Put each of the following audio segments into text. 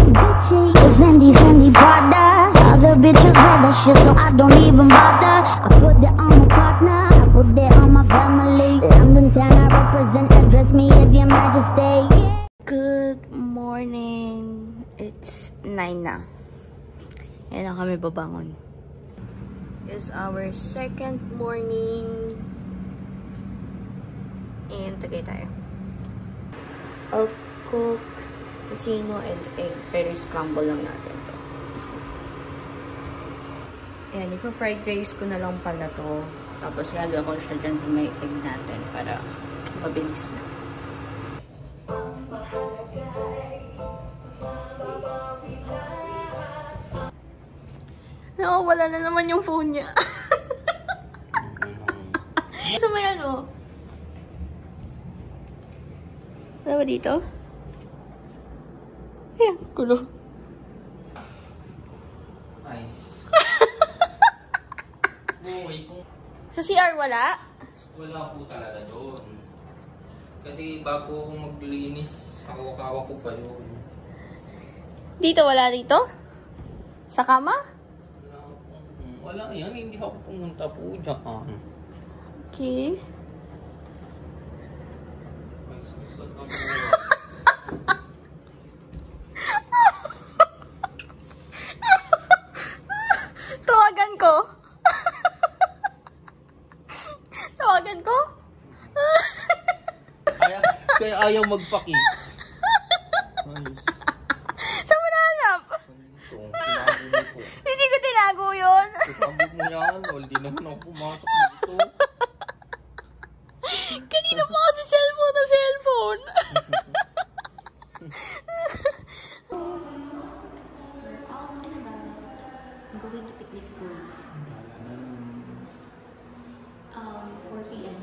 Gucci, Fendi, Prada. Other bitches wear that shit, so I don't even bother. I put that on my partner, I put that on my family. London town, I represent, address me as your majesty. Good morning. It's 9 na. Yan na kami babangon. It's our second morning. And tagay tayo. I'll cook tocino and egg. Pero scramble lang natin to. Ayan, ipa-fried rice ko na lang pala to. Tapos gagawin ko siya dyan sa may egg natin para mabilis na. No, wala na naman yung phone niya. Sa may ano? Wala ba dito? Ayan, gulo. Nice. Sa CR wala? Wala po talaga doon. Kasi bago ako maglinis, hawak-hawak ko pa yun. Dito wala dito? Sa kama? Wala yan, hindi ako pumunta po dyan. Okay. May susod ako. Tawagan ko. Tawagan ko? Kaya ayaw magpaki. Ayos. Saan mo nahanap? Tinago mo po. Hindi ko tinago yun. Tinago mo yan, hindi naman ako pumasok dito. Kanina pa kasi cellphone na cellphone. We're out and about. I'm going to Picnic Grove. 4 p.m.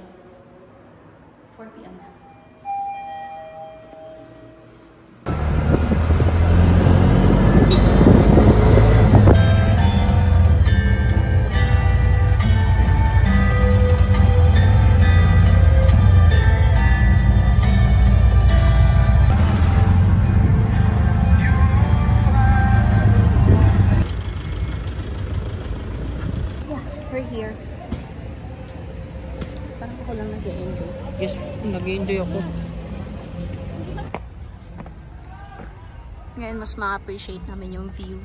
4 p.m. na. We're here. Parang ako lang nag-enjoy. Yes, nag-enjoy ako. Ngayon, mas ma-appreciate namin yung view.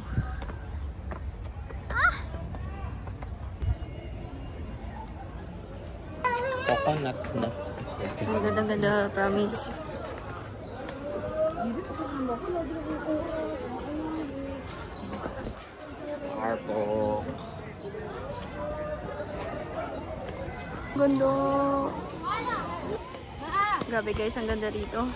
Coconut na. Ang ganda-ganda, promise. Arpo. Ganda. Grabe guys, ang ganda rito.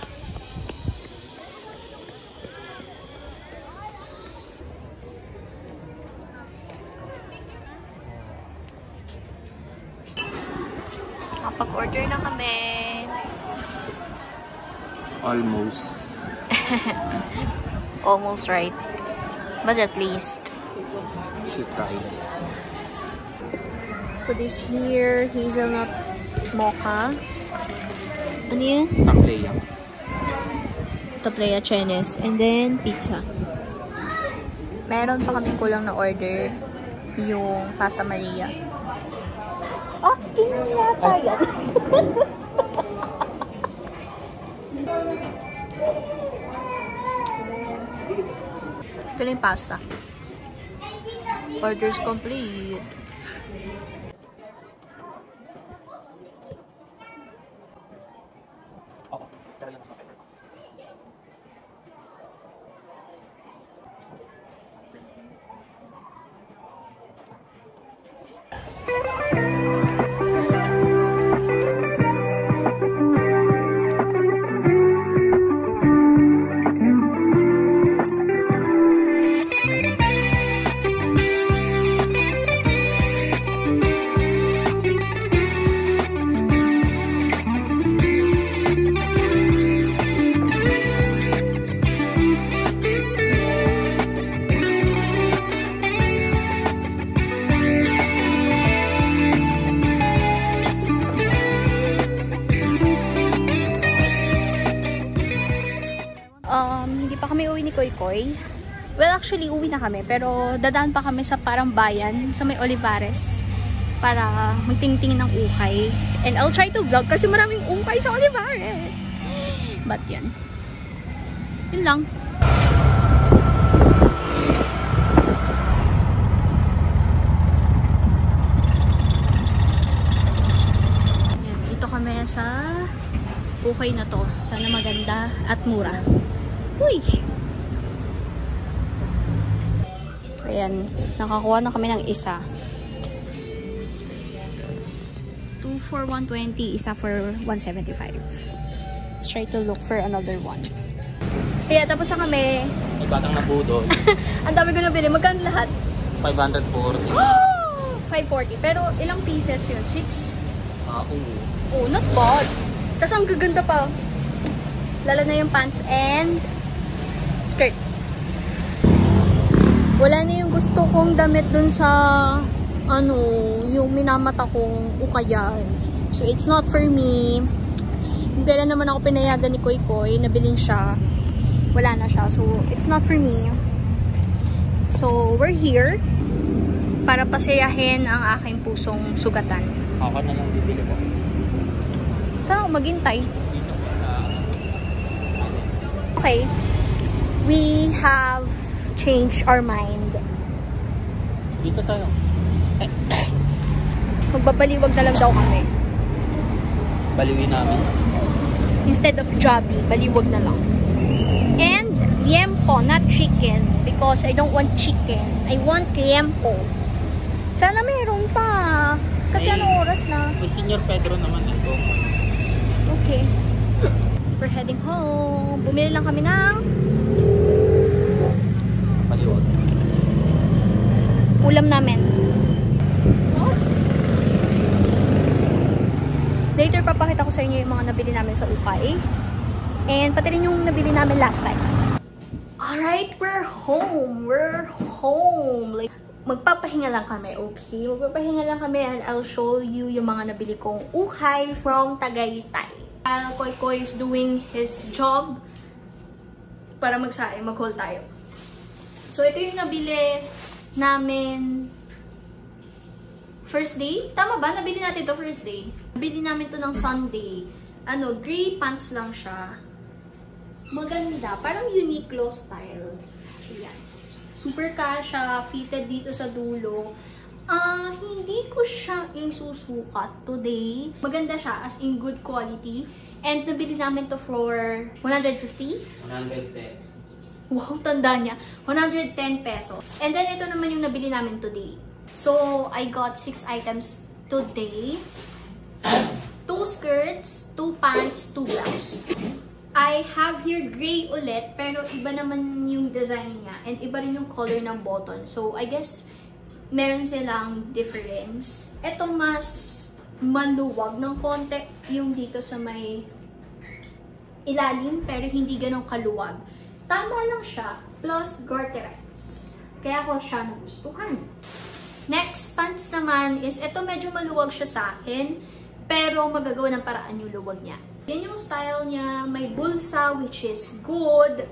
Kapag-order na kami. Almost. Almost right. But at least. She tried. Put this here, hazelnut mocha. Ano yun? Taklea. Taplea chenes. And then, pizza. Meron pa kami kulang na order. Yung pasta Maria. Ah, yata yan. Ito na yung pasta. Orders complete. Hindi pa kami uwi ni Koy Koy. Well, actually, uwi na kami. Pero dadaan pa kami sa parang bayan, sa may Olivares, para magtingtingin ng ukay. And I'll try to vlog kasi maraming ukay sa Olivares. But yan. Yun lang. Yan, dito kami sa ukay na to. Sana maganda at mura. Uy! Ayan, nakakuha na kami ng isa. 2 for 120, isa for 175. Let's try to look for another one. Kaya tapos na kami. May batang nabudol. Ang dami ko nabili. Magkano lahat? 540. Oh! 540. Pero ilang pieces yun? 6? Oo. Oh, not bad. Tapos ang gaganda pa. Lalo na yung pants and skirt. Wala na yung gusto kong damit dun sa ano, yung minamata kong ukayan. So, it's not for me. Hindi na naman ako pinayagan ni Koy Koy. Nabilin siya. Wala na siya. So, it's not for me. So, we're here para pasayahin ang aking pusong sugatan. Ako na lang bibili ko. Saan ako maghintay? Okay. We have changed our mind. Dito tayo. Magbabaliwag na lang daw kami. Baliwin namin. Instead of Jollibee, baliwag na lang. And liempo, not chicken. Because I don't want chicken. I want liempo. Sana meron pa. Kasi anong oras na? May Senior Pedro naman ito. Okay. We're heading home. Bumili lang kami ng Baliwag. ulam namin. Later, papakita ko sa inyo yung mga nabili namin sa ukay. And pati rin yung nabili namin last time. Alright, we're home. We're home. Like, magpapahinga lang kami, okay? Magpapahinga lang kami and I'll show you yung mga nabili kong ukay from Tagaytay. While Koy Koy is doing his job para mag-haul tayo. So, ito yung nabili namin first day. Tama ba? Nabili natin ito first day. Nabili namin ito ng Sunday. Ano, gray pants lang siya. Maganda. Parang Uniqlo style. Ayan. Super kasha. Fitted dito sa dulo. Hindi ko siya isusukat today. Maganda siya as in good quality. And nabili namin to for 150? 110. Wow, tanda niya. 110 pesos. And then, ito naman yung nabili namin today. So, I got 6 items today. 2 skirts, 2 pants, 2 blouse. I have here gray ulit, pero iba naman yung design niya. And iba rin yung color ng button. So, I guess, meron silang difference. Ito mas maluwag ng konti yung dito sa may ilalim, pero hindi ganun kaluwag. Tama lang siya, plus Gore-Tex. Kaya ko siya nagustuhan. Next pants naman is, ito medyo maluwag siya sa akin, pero magagawa ng paraan yung luwag niya. Yan yung style niya, may bulsa, which is good.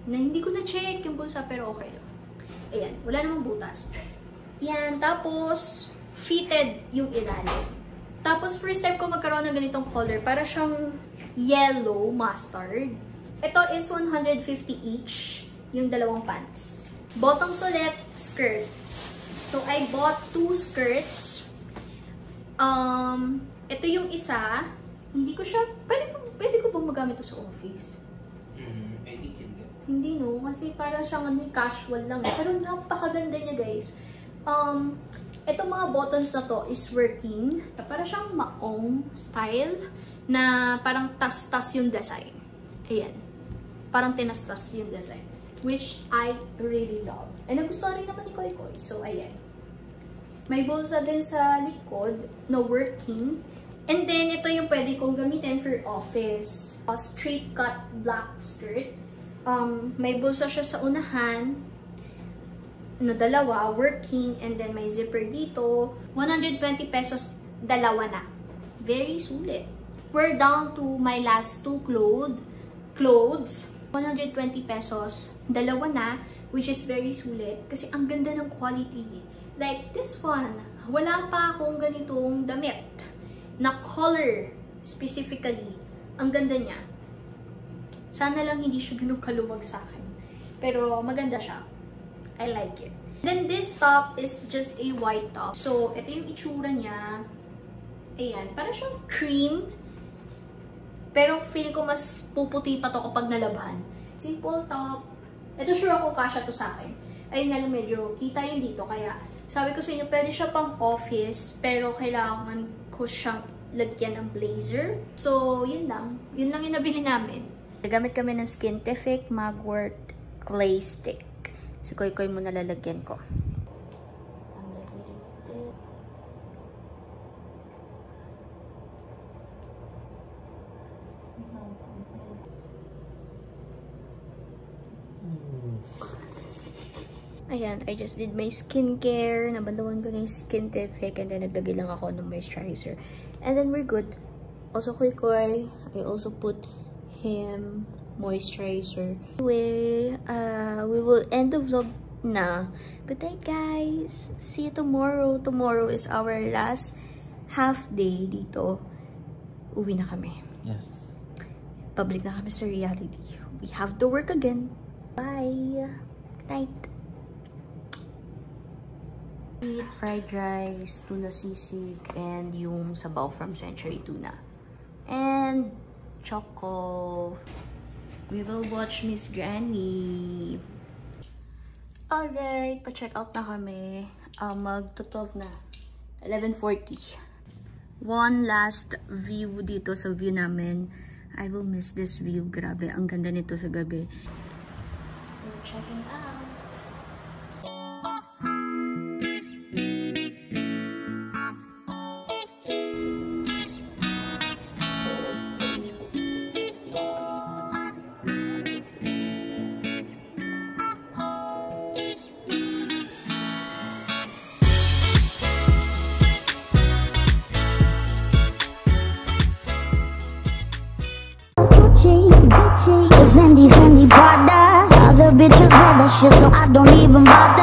Na hindi ko na-check yung bulsa, pero okay lang. Ayan, wala namang butas. Yan, tapos, fitted yung ilalim. Tapos, first time ko magkaroon ng ganitong color, para siyang yellow mustard. Ito is 150 each, yung dalawang pants. Bottoms ulit, skirt. So, I bought 2 skirts. Ito yung isa. Hindi ko siya, pwede ko bang magamit ito sa office? Hindi no, kasi para siyang casual lang. Pero napakaganda niya guys. Itong mga buttons na to is working. Para siyang maong style na parang tas-tas yung design. Ayan. Parang tinastas yung design. Which I really love. And nagustuhan rin naman ni Koy Koy. So, ayan. May bulsa din sa likod na working. And then, ito yung pwede kong gamitin for office. A straight cut black skirt. May bulsa siya sa unahan na dalawa, working. And then, may zipper dito. 120 pesos, dalawa na. Very sulit. We're down to my last 2 clothes. 120 pesos. Dalawa na, which is very sulit. Kasi ang ganda ng quality. Like this one, wala pa akong ganitong damit na color specifically. Ang ganda niya. Sana lang hindi siya ganun kaluwag sa akin. Pero maganda siya. I like it. Then this top is just a white top. So, ito yung itsura niya. Ayan, para siyang cream. Pero feel ko mas puputi pa to kapag nalabhan. Simple top. Ito sure ako kasya to sa akin. Ayun nga lang medyo kita yun dito. Kaya sabi ko sa inyo, pwede siya pang office. Pero kailangan ko siyang lagyan ng blazer. So, yun lang. Yun lang yung nabili namin. Nagamit kami ng Skintific Mugwort Clay Stick. Si Koy-Koy mo nalalagyan ko. Ayan, I just did my skincare. Nabandawan ko na yung Skintific and then naglagay lang ako ng moisturizer. And then we're good. Also, Koy-Koy, I also put him moisturizer. Anyway, we will end the vlog na. Good night, guys. See you tomorrow. Tomorrow is our last half day dito. Uwi na kami. Yes. Public na kami sa reality. We have to work again. Bye. Good night. Fried rice, tuna sisig, and yung sabaw from Century Tuna. And choco. We will watch Miss Granny. Alright, pa-check out na kami. Mag-12 na. 11:40. One last view dito sa view namin. I will miss this view. Grabe, ang ganda nito sa gabi. We're checking out. Gucci, Fendi, Prada. Other bitches wear that shit, so I don't even bother.